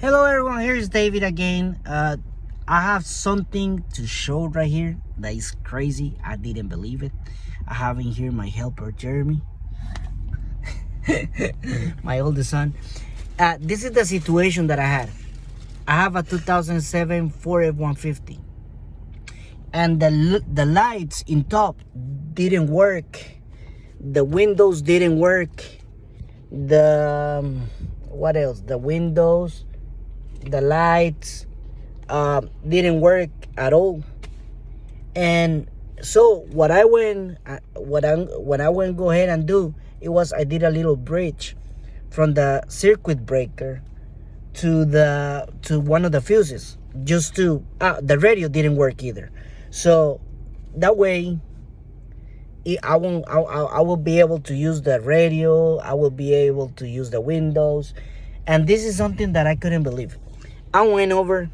Hello everyone, here's David again. I have something to show right here that is crazy. I didn't believe it. I have in here my helper Jeremy, my oldest son. This is the situation that I had. I have a 2007 Ford F150, and the lights in top didn't work. The windows didn't work. What else? The windows, the lights didn't work at all. And so what I went go ahead and do, it was I did a little bridge from the circuit breaker to one of the fuses, just to the radio didn't work either. So that way I will be able to use the radio, I will be able to use the windows. And this is something that I couldn't believe. I went over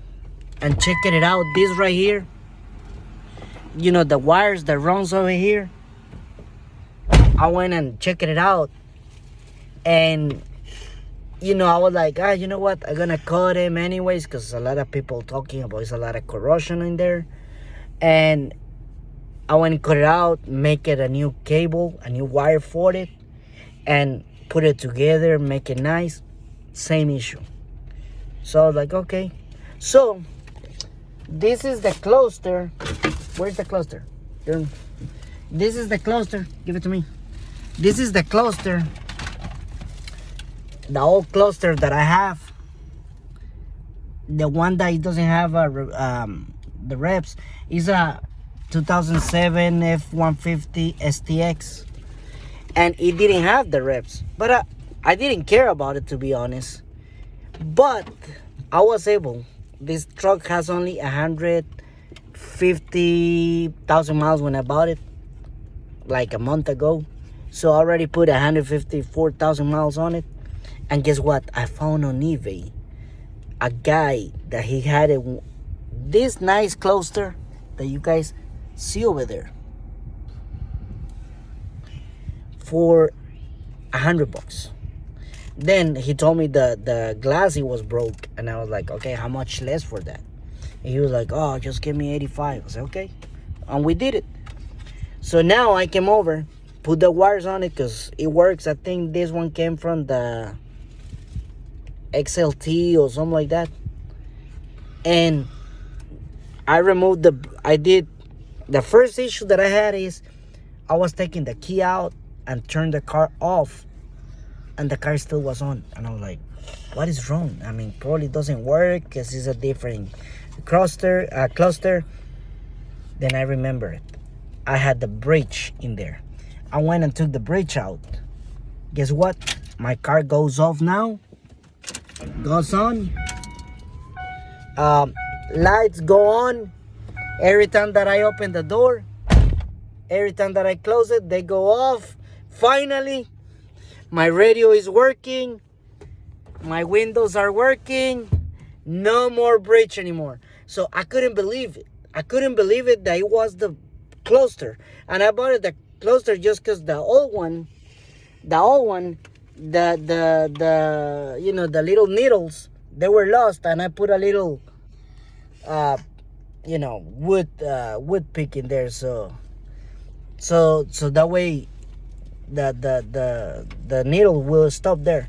and checked it out. This right here, you know, the wires that runs over here, I went and checked it out. And you know, I was like, you know what, I'm gonna cut them anyways, because a lot of people talking about there's a lot of corrosion in there. And I went and cut it out, make it a new cable, a new wire for it, and put it together, make it nice. Same issue. So I was like, okay. So this is the cluster. Where's the cluster? This is the cluster. Give it to me. This is the cluster. The old cluster that I have. The one that it doesn't have the reps is a 2007 F150 STX, and it didn't have the reps, but I didn't care about it, to be honest. But I was able. This truck has only 150,000 miles when I bought it, like a month ago. So I already put 154,000 miles on it. And guess what? I found on eBay a guy that he had this nice cluster that you guys see over there for $100. Then he told me the glass was broke, and I was like, okay, how much less for that? And he was like, oh, just give me 85. I said, okay. And we did it. So now I came over, put the wires on it because it works. I think this one came from the XLT or something like that. And I did the first issue that I had is I was taking the key out and turned the car off, and the car still was on. And I was like, what is wrong? I mean, probably doesn't work because it's a different cluster. Then I remember it. I had the bridge in there. I went and took the bridge out. Guess what? My car goes off now. Goes on. Lights go on. Every time that I open the door, every time that I close it, they go off. Finally, my radio is working. My windows are working. No more bridge anymore. So I couldn't believe it. I couldn't believe it that it was the cluster. And I bought the cluster just because the old one, the you know, the little needles, they were lost, and I put a little you know, wood pick in there, so that way the needle will stop there.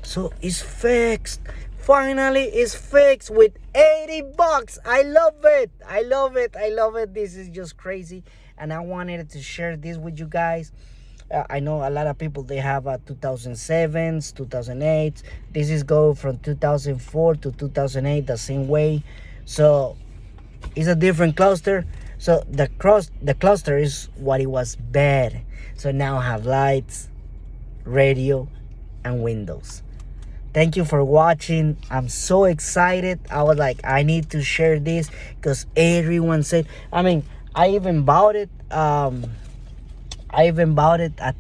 So it's fixed. Finally, it's fixed with $80. I love it. I love it. I love it. This is just crazy, and I wanted to share this with you guys. I know a lot of people, they have 2007s, 2008s. This is go from 2004 to 2008 the same way. So it's a different cluster. So the cluster is what it was bad. So now I have lights, radio, and windows. Thank you for watching. I'm so excited. I was like, I need to share this because everyone said, I mean, I even bought it a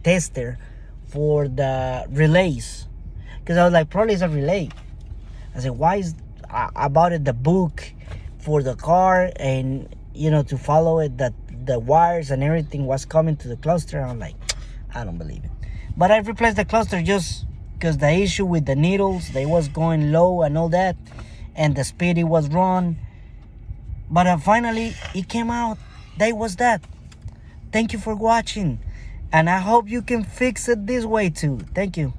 tester for the relays, because I was like, probably it's a relay. I said, why is I bought it the book for the car, and you know, to follow it, that the wires and everything was coming to the cluster. I'm like, I don't believe it. But I replaced the cluster just because the issue with the needles, they was going low and all that, and the speed it was wrong. But finally it came out. That was that. Thank you for watching, and I hope you can fix it this way too. Thank you.